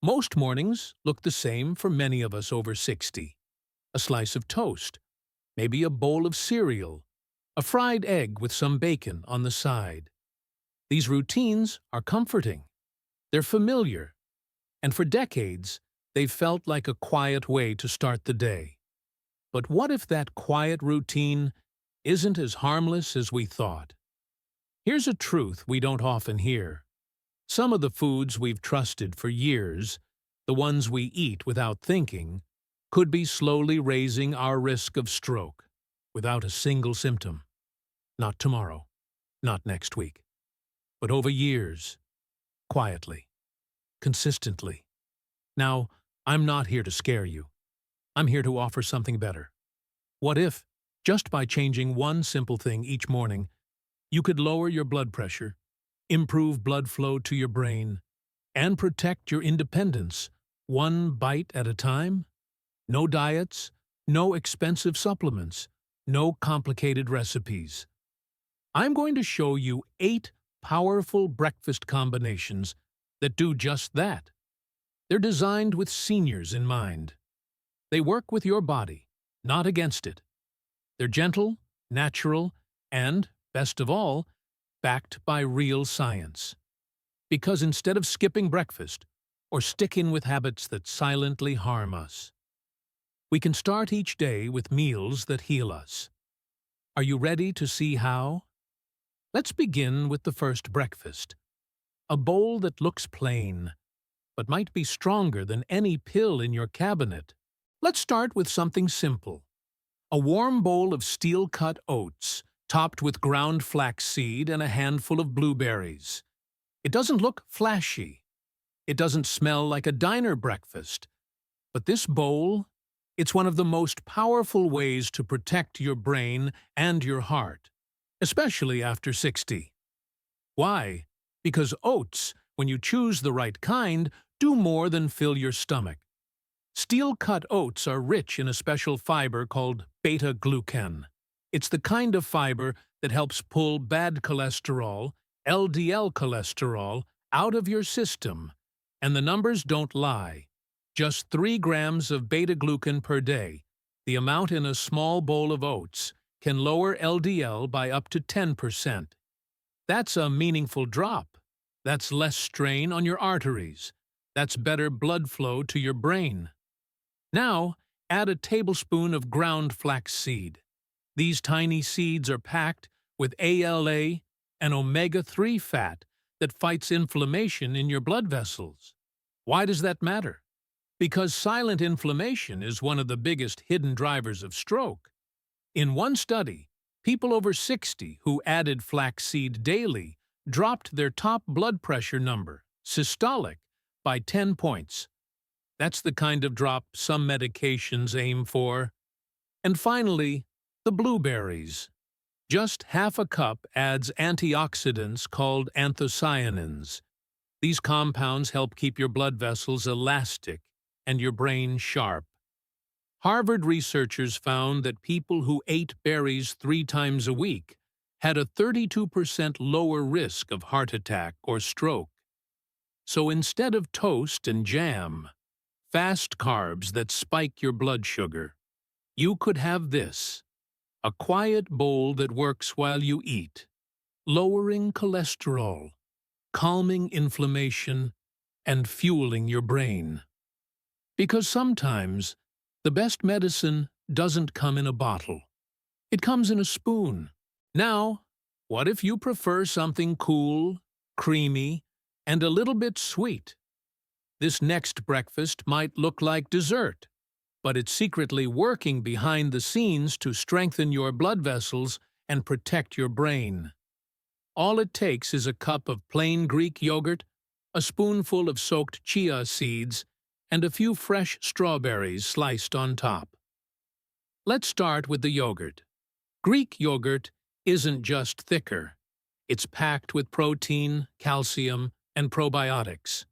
Most mornings look the same for many of us over 60. A slice of toast, maybe a bowl of cereal, a fried egg with some bacon on the side. These routines are comforting. They're familiar, and for decades, they've felt like a quiet way to start the day. But what if that quiet routine isn't as harmless as we thought? Here's a truth we don't often hear. Some of the foods we've trusted for years, the ones we eat without thinking, could be slowly raising our risk of stroke without a single symptom. Not tomorrow, not next week, but over years, quietly, consistently. Now, I'm not here to scare you. I'm here to offer something better. What if, just by changing one simple thing each morning, you could lower your blood pressure, improve blood flow to your brain, and protect your independence one bite at a time? No diets, no expensive supplements, no complicated recipes. I'm going to show you 8 powerful breakfast combinations that do just that. They're designed with seniors in mind. They work with your body, not against it. They're gentle, natural, and, best of all, backed by real science. Because instead of skipping breakfast or sticking with habits that silently harm us, we can start each day with meals that heal us. Are you ready to see how? Let's begin with the first breakfast. A bowl that looks plain, but might be stronger than any pill in your cabinet. Let's start with something simple. A warm bowl of steel-cut oats, topped with ground flaxseed and a handful of blueberries. It doesn't look flashy. It doesn't smell like a diner breakfast. But this bowl, it's one of the most powerful ways to protect your brain and your heart, especially after 60. Why? Because oats, when you choose the right kind, do more than fill your stomach. Steel-cut oats are rich in a special fiber called beta-glucan. It's the kind of fiber that helps pull bad cholesterol, LDL cholesterol, out of your system. And the numbers don't lie. Just 3 grams of beta-glucan per day, the amount in a small bowl of oats, can lower LDL by up to 10%. That's a meaningful drop. That's less strain on your arteries. That's better blood flow to your brain. Now, add a tablespoon of ground flaxseed. These tiny seeds are packed with ALA, an omega-3 fat that fights inflammation in your blood vessels. Why does that matter? Because silent inflammation is one of the biggest hidden drivers of stroke. In one study, people over 60 who added flaxseed daily dropped their top blood pressure number, systolic, by 10 points. That's the kind of drop some medications aim for. And finally, the blueberries. Just half a cup adds antioxidants called anthocyanins. These compounds help keep your blood vessels elastic and your brain sharp. Harvard researchers found that people who ate berries 3 times a week had a 32% lower risk of heart attack or stroke. So instead of toast and jam, fast carbs that spike your blood sugar, you could have this: a quiet bowl that works while you eat, lowering cholesterol, calming inflammation, and fueling your brain. Because sometimes, the best medicine doesn't come in a bottle. It comes in a spoon. Now, what if you prefer something cool, creamy, and a little bit sweet? This next breakfast might look like dessert, but it's secretly working behind the scenes to strengthen your blood vessels and protect your brain. All it takes is a cup of plain Greek yogurt, a spoonful of soaked chia seeds, and a few fresh strawberries sliced on top. Let's start with the yogurt. Greek yogurt isn't just thicker. It's packed with protein, calcium, and probiotics.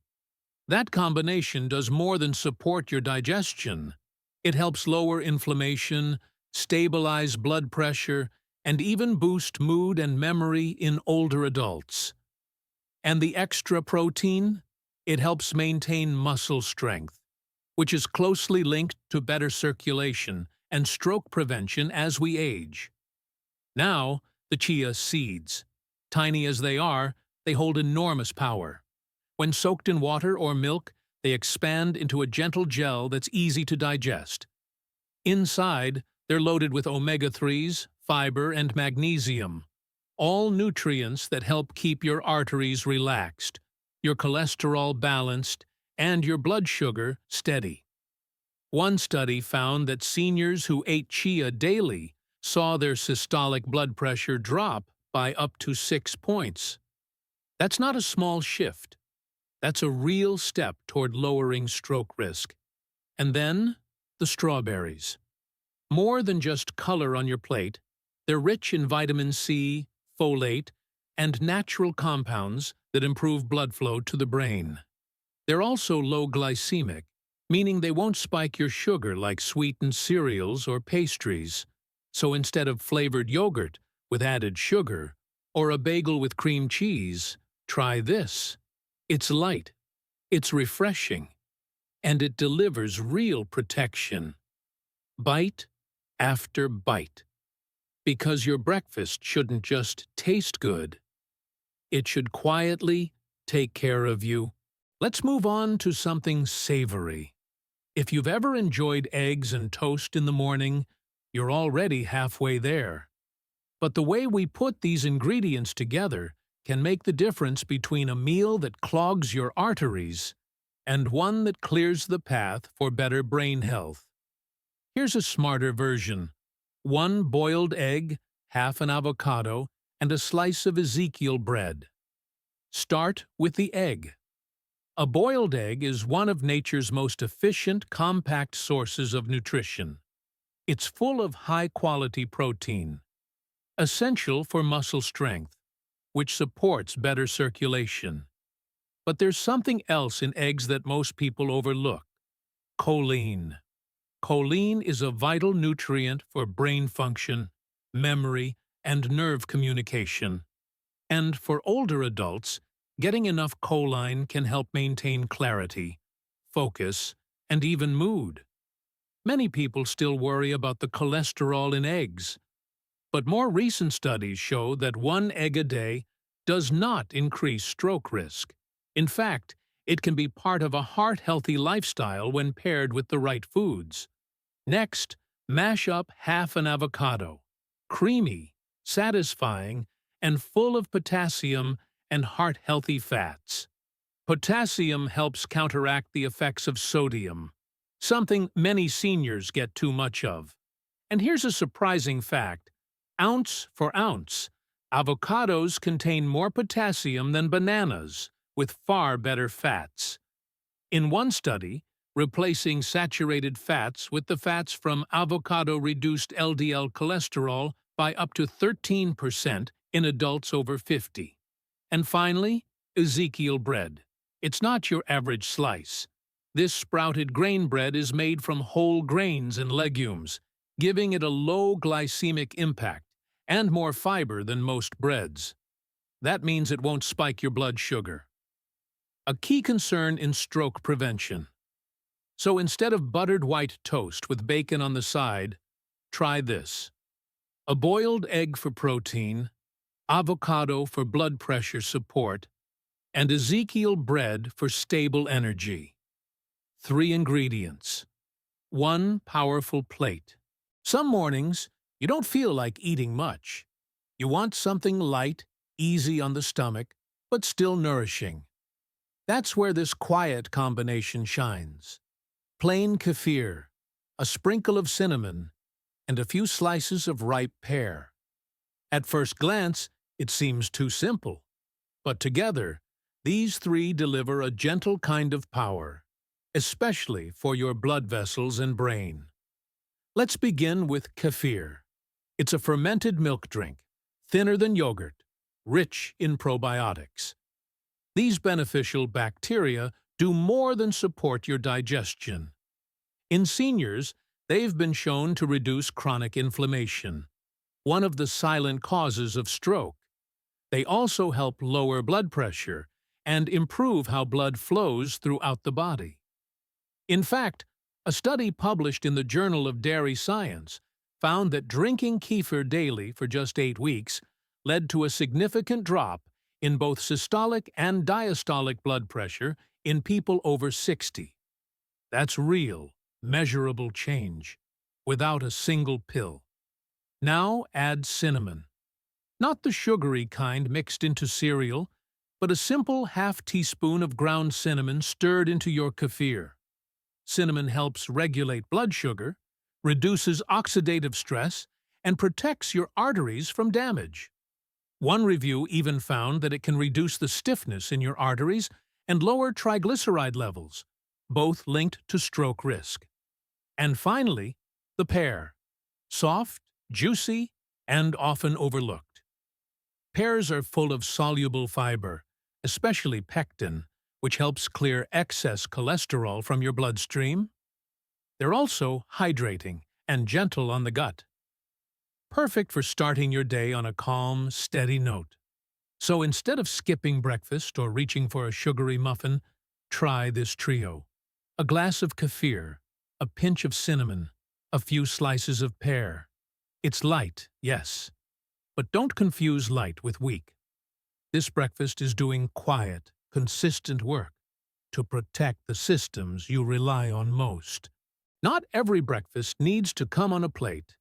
That combination does more than support your digestion. It helps lower inflammation, stabilize blood pressure, and even boost mood and memory in older adults. And the extra protein? It helps maintain muscle strength, which is closely linked to better circulation and stroke prevention as we age. Now, the chia seeds. Tiny as they hold enormous power. When soaked in water or milk, they expand into a gentle gel that's easy to digest. Inside, they're loaded with omega-3s, fiber, and magnesium, all nutrients that help keep your arteries relaxed, your cholesterol balanced, and your blood sugar steady. One study found that seniors who ate chia daily saw their systolic blood pressure drop by up to 6 points. That's not a small shift. That's a real step toward lowering stroke risk. And then, the strawberries. More than just color on your plate, they're rich in vitamin C, folate, and natural compounds that improve blood flow to the brain. They're also low glycemic, meaning they won't spike your sugar like sweetened cereals or pastries. So instead of flavored yogurt with added sugar or a bagel with cream cheese, try this. It's light, it's refreshing, and it delivers real protection. Bite after bite. Because your breakfast shouldn't just taste good. It should quietly take care of you. Let's move on to something savory. If you've ever enjoyed eggs and toast in the morning, you're already halfway there. But the way we put these ingredients together can make the difference between a meal that clogs your arteries and one that clears the path for better brain health. Here's a smarter version. 1 boiled egg, half an avocado, and a slice of Ezekiel bread. Start with the egg. A boiled egg is one of nature's most efficient, compact sources of nutrition. It's full of high-quality protein, essential for muscle strength, which supports better circulation. But there's something else in eggs that most people overlook: choline. Choline is a vital nutrient for brain function, memory, and nerve communication. And for older adults, getting enough choline can help maintain clarity, focus, and even mood. Many people still worry about the cholesterol in eggs, but more recent studies show that 1 egg a day does not increase stroke risk. In fact, it can be part of a heart-healthy lifestyle when paired with the right foods. Next, mash up half an avocado. Creamy, satisfying, and full of potassium and heart-healthy fats. Potassium helps counteract the effects of sodium, something many seniors get too much of. And here's a surprising fact. Ounce for ounce, avocados contain more potassium than bananas, with far better fats. In one study, replacing saturated fats with the fats from avocado reduced LDL cholesterol by up to 13% in adults over 50. And finally, Ezekiel bread. It's not your average slice. This sprouted grain bread is made from whole grains and legumes, giving it a low glycemic impact and more fiber than most breads. That means it won't spike your blood sugar. A key concern in stroke prevention. So instead of buttered white toast with bacon on the side, try this. A boiled egg for protein, avocado for blood pressure support, and Ezekiel bread for stable energy. 3 ingredients. 1 powerful plate. Some mornings, you don't feel like eating much. You want something light, easy on the stomach, but still nourishing. That's where this quiet combination shines. Plain kefir, a sprinkle of cinnamon, and a few slices of ripe pear. At first glance, it seems too simple. But together, these 3 deliver a gentle kind of power, especially for your blood vessels and brain. Let's begin with kefir. It's a fermented milk drink, thinner than yogurt, rich in probiotics. These beneficial bacteria do more than support your digestion. In seniors, they've been shown to reduce chronic inflammation, one of the silent causes of stroke. They also help lower blood pressure and improve how blood flows throughout the body. In fact, a study published in the Journal of Dairy Science found that drinking kefir daily for just 8 weeks led to a significant drop in both systolic and diastolic blood pressure in people over 60. That's real, measurable change, without a single pill. Now add cinnamon. Not the sugary kind mixed into cereal, but a simple half-teaspoon of ground cinnamon stirred into your kefir. Cinnamon helps regulate blood sugar, reduces oxidative stress, and protects your arteries from damage. One review even found that it can reduce the stiffness in your arteries and lower triglyceride levels, both linked to stroke risk. And finally, the pear. Soft, juicy, and often overlooked. Pears are full of soluble fiber, especially pectin, which helps clear excess cholesterol from your bloodstream. They're also hydrating and gentle on the gut. Perfect for starting your day on a calm, steady note. So instead of skipping breakfast or reaching for a sugary muffin, try this trio. A glass of kefir, a pinch of cinnamon, a few slices of pear. It's light, yes, but don't confuse light with weak. This breakfast is doing quiet, consistent work to protect the systems you rely on most. Not every breakfast needs to come on a plate.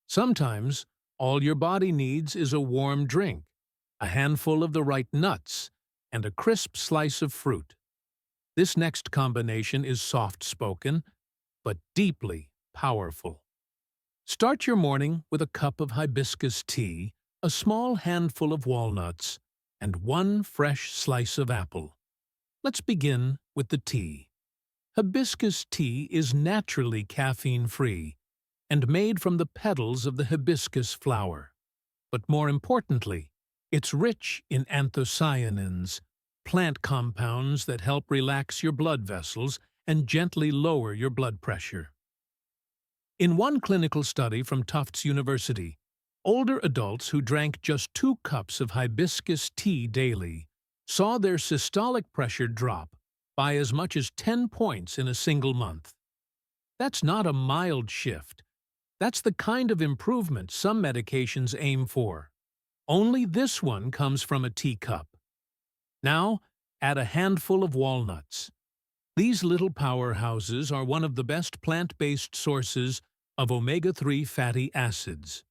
Sometimes, all your body needs is a warm drink, a handful of the right nuts, and a crisp slice of fruit. This next combination is soft-spoken, but deeply powerful. Start your morning with a cup of hibiscus tea, a small handful of walnuts, and one fresh slice of apple. Let's begin with the tea. Hibiscus tea is naturally caffeine-free and made from the petals of the hibiscus flower. But more importantly, it's rich in anthocyanins, plant compounds that help relax your blood vessels and gently lower your blood pressure. In one clinical study from Tufts University, older adults who drank just 2 cups of hibiscus tea daily saw their systolic pressure drop by as much as 10 points in a single month. That's not a mild shift. That's the kind of improvement some medications aim for. Only this one comes from a teacup. Now, add a handful of walnuts. These little powerhouses are one of the best plant-based sources of omega-3 fatty acids.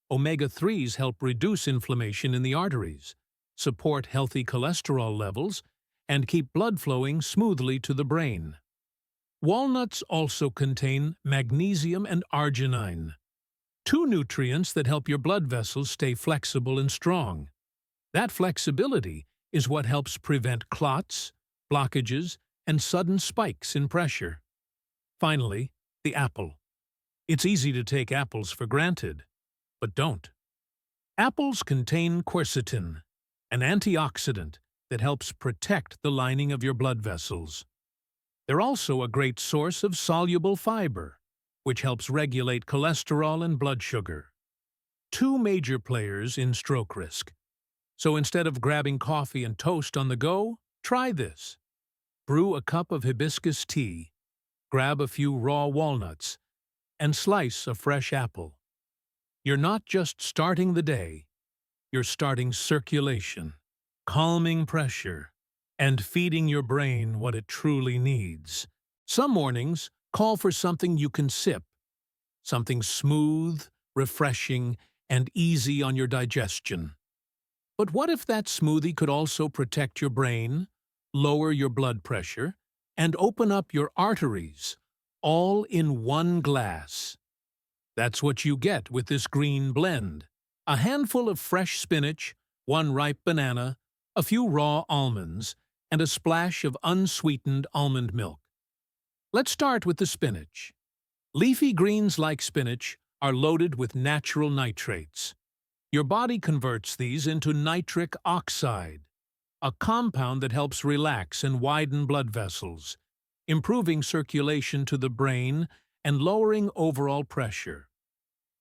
Omega-3s help reduce inflammation in the arteries, support healthy cholesterol levels, and keep blood flowing smoothly to the brain. Walnuts also contain magnesium and arginine, 2 nutrients that help your blood vessels stay flexible and strong. That flexibility is what helps prevent clots, blockages, and sudden spikes in pressure. Finally, the apple. It's easy to take apples for granted, but don't. Apples contain quercetin, an antioxidant that helps protect the lining of your blood vessels. They're also a great source of soluble fiber, which helps regulate cholesterol and blood sugar. 2 major players in stroke risk. So instead of grabbing coffee and toast on the go, try this. Brew a cup of hibiscus tea, grab a few raw walnuts, and slice a fresh apple. You're not just starting the day, you're starting circulation, calming pressure, and feeding your brain what it truly needs. Some mornings call for something you can sip, something smooth, refreshing, and easy on your digestion. But what if that smoothie could also protect your brain, lower your blood pressure, and open up your arteries, all in one glass? That's what you get with this green blend. A handful of fresh spinach, 1 ripe banana, a few raw almonds, and a splash of unsweetened almond milk. Let's start with the spinach. Leafy greens like spinach are loaded with natural nitrates. Your body converts these into nitric oxide, a compound that helps relax and widen blood vessels, improving circulation to the brain and lowering overall pressure.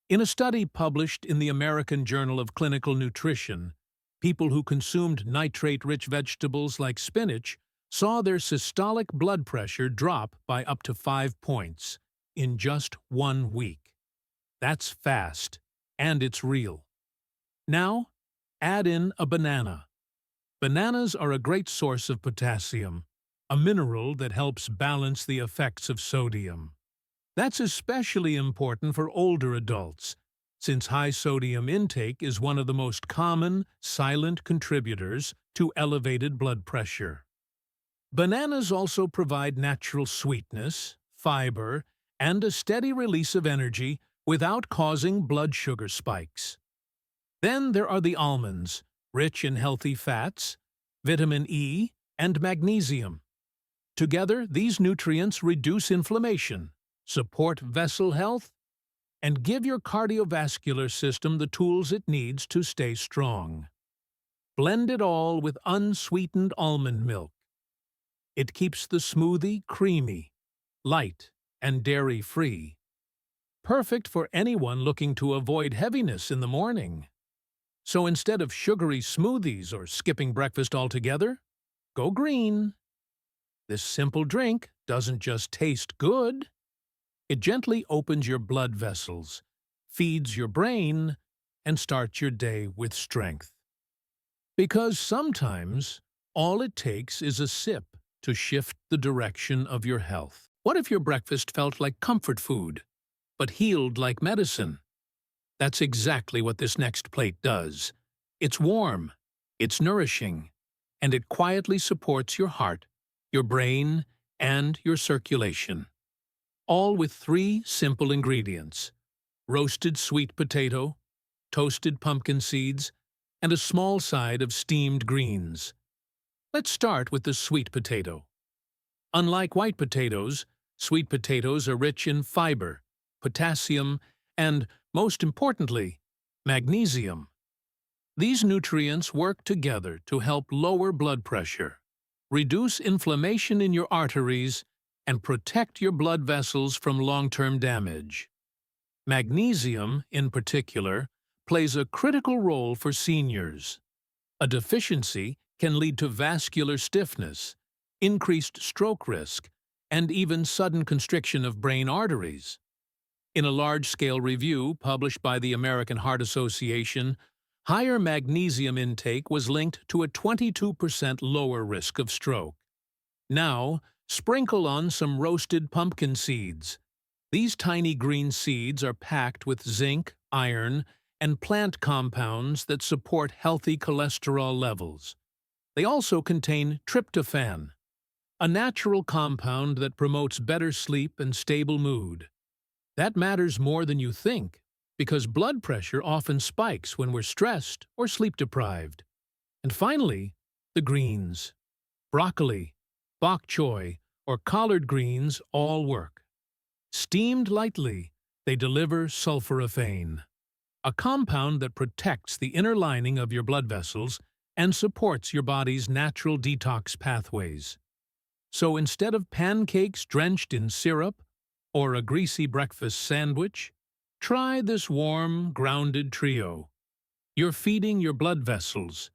In a study published in the American Journal of Clinical Nutrition, People who consumed nitrate-rich vegetables like spinach saw their systolic blood pressure drop by up to 5 points in just 1 week. That's fast, and it's real. Now, add in a banana. Bananas are a great source of potassium, a mineral that helps balance the effects of sodium. That's especially important for older adults, since high sodium intake is one of the most common silent contributors to elevated blood pressure. Bananas also provide natural sweetness, fiber, and a steady release of energy without causing blood sugar spikes. Then there are the almonds, rich in healthy fats, vitamin E, and magnesium. Together, these nutrients reduce inflammation, support vessel health, and give your cardiovascular system the tools it needs to stay strong. Blend it all with unsweetened almond milk. It keeps the smoothie creamy, light, and dairy-free. Perfect for anyone looking to avoid heaviness in the morning. So instead of sugary smoothies or skipping breakfast altogether, go green. This simple drink doesn't just taste good. It gently opens your blood vessels, feeds your brain, and starts your day with strength. Because sometimes, all it takes is a sip to shift the direction of your health. What if your breakfast felt like comfort food, but healed like medicine? That's exactly what this next plate does. It's warm, it's nourishing, and it quietly supports your heart, your brain, and your circulation. All with 3 simple ingredients: roasted sweet potato, toasted pumpkin seeds, and a small side of steamed greens. Let's start with the sweet potato. Unlike white potatoes, sweet potatoes are rich in fiber, potassium, and, most importantly, magnesium. These nutrients work together to help lower blood pressure, reduce inflammation in your arteries, and protect your blood vessels from long-term damage. Magnesium, in particular, plays a critical role for seniors. A deficiency can lead to vascular stiffness, increased stroke risk, and even sudden constriction of brain arteries. In a large-scale review published by the American Heart Association, higher magnesium intake was linked to a 22% lower risk of stroke. Now, sprinkle on some roasted pumpkin seeds. These tiny green seeds are packed with zinc, iron, and plant compounds that support healthy cholesterol levels. They also contain tryptophan, a natural compound that promotes better sleep and stable mood. That matters more than you think, because blood pressure often spikes when we're stressed or sleep-deprived. And finally, the greens. Broccoli, bok choy, or collard greens all work. Steamed lightly, they deliver sulforaphane, a compound that protects the inner lining of your blood vessels and supports your body's natural detox pathways. So instead of pancakes drenched in syrup or a greasy breakfast sandwich, try this warm, grounded trio. You're feeding your blood vessels,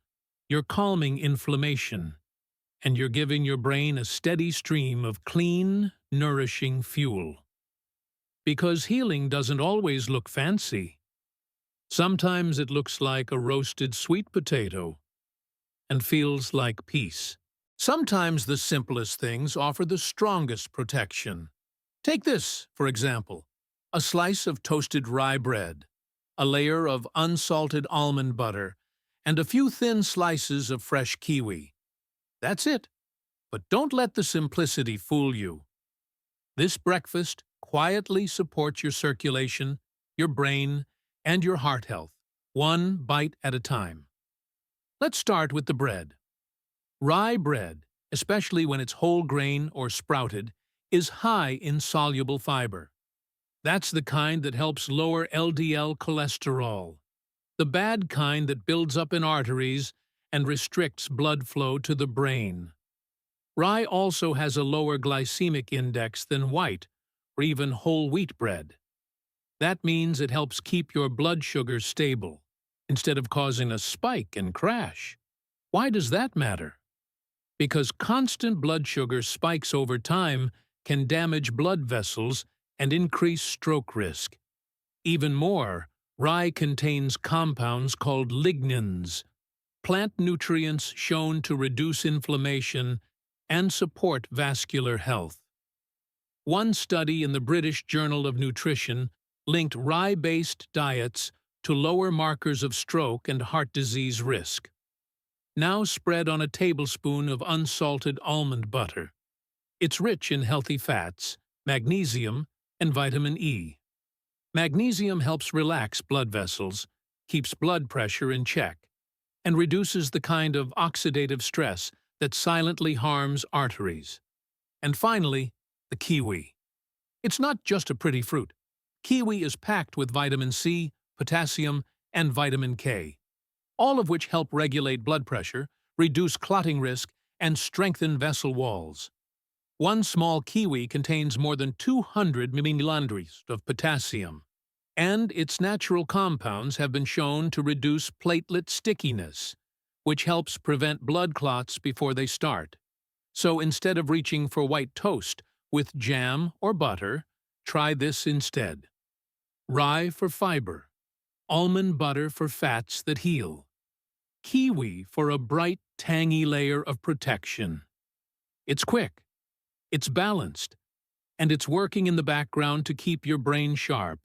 you're calming inflammation, and you're giving your brain a steady stream of clean, nourishing fuel. Because healing doesn't always look fancy. Sometimes it looks like a roasted sweet potato and feels like peace. Sometimes the simplest things offer the strongest protection. Take this, for example, a slice of toasted rye bread, a layer of unsalted almond butter, and a few thin slices of fresh kiwi. That's it. But don't let the simplicity fool you. This breakfast quietly supports your circulation, your brain, and your heart health, one bite at a time. Let's start with the bread. Rye bread, especially when it's whole grain or sprouted, is high in soluble fiber. That's the kind that helps lower LDL cholesterol, the bad kind that builds up in arteries and restricts blood flow to the brain. Rye also has a lower glycemic index than white or even whole wheat bread. That means it helps keep your blood sugar stable. instead of causing a spike and crash. Why does that matter? Because constant blood sugar spikes over time can damage blood vessels and increase stroke risk. Even more, rye contains compounds called lignans, plant nutrients shown to reduce inflammation and support vascular health. One study in the British Journal of Nutrition linked rye-based diets to lower markers of stroke and heart disease risk. Now spread on a tablespoon of unsalted almond butter. It's rich in healthy fats, magnesium, and vitamin E. Magnesium helps relax blood vessels, keeps blood pressure in check, and reduces the kind of oxidative stress that silently harms arteries. And finally, the kiwi. It's not just a pretty fruit. Kiwi is packed with vitamin C, potassium, and vitamin K, all of which help regulate blood pressure, reduce clotting risk, and strengthen vessel walls. One small kiwi contains more than 200 milliliters of potassium, and its natural compounds have been shown to reduce platelet stickiness, which helps prevent blood clots before they start. So instead of reaching for white toast with jam or butter, try this instead. Rye for fiber, almond butter for fats that heal, kiwi for a bright, tangy layer of protection. It's quick, it's balanced, and it's working in the background to keep your brain sharp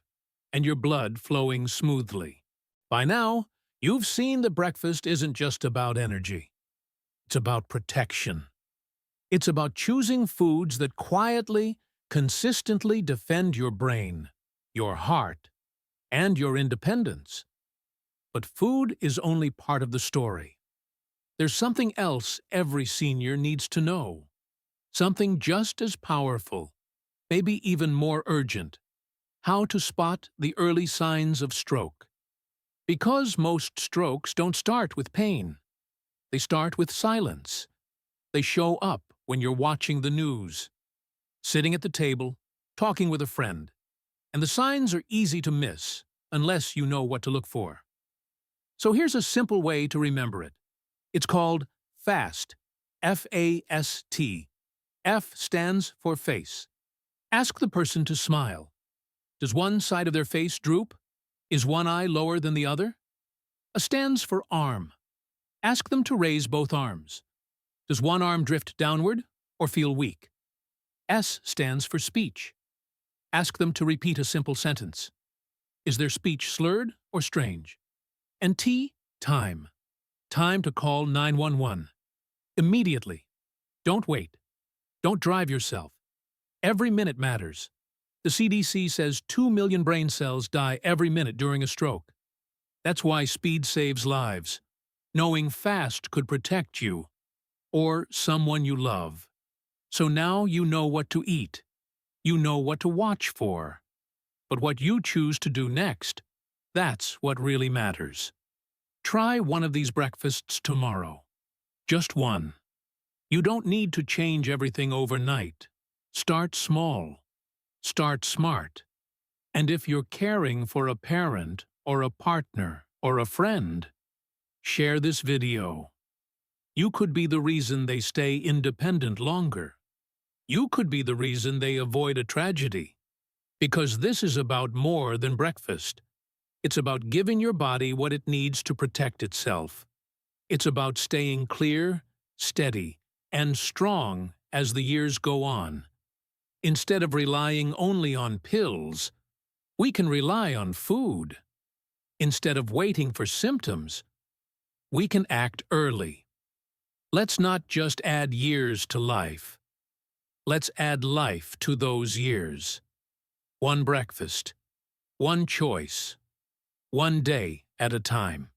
and your blood flowing smoothly. By now, you've seen that breakfast isn't just about energy. It's about protection. It's about choosing foods that quietly, consistently defend your brain, your heart, and your independence. But food is only part of the story. There's something else every senior needs to know. Something just as powerful, maybe even more urgent. How to spot the early signs of stroke. Because most strokes don't start with pain. They start with silence. They show up when you're watching the news, sitting at the table, talking with a friend. And the signs are easy to miss unless you know what to look for. So here's a simple way to remember it. It's called FAST, F-A-S-T. F stands for face. Ask the person to smile. Does one side of their face droop? Is one eye lower than the other? A stands for arm. Ask them to raise both arms. Does one arm drift downward or feel weak? S stands for speech. Ask them to repeat a simple sentence. Is their speech slurred or strange? And T, time. Time to call 911. Immediately. Don't wait. Don't drive yourself. Every minute matters. The CDC says 2 million brain cells die every minute during a stroke. That's why speed saves lives. Knowing fast could protect you, or someone you love. So now you know what to eat. You know what to watch for. But what you choose to do next, that's what really matters. Try one of these breakfasts tomorrow. Just one. You don't need to change everything overnight. Start small. Start smart. And if you're caring for a parent or a partner or a friend, share this video. You could be the reason they stay independent longer. You could be the reason they avoid a tragedy. Because this is about more than breakfast. It's about giving your body what it needs to protect itself. It's about staying clear, steady, and strong as the years go on. Instead of relying only on pills, we can rely on food. Instead of waiting for symptoms, we can act early. Let's not just add years to life. Let's add life to those years. One breakfast, one choice, one day at a time.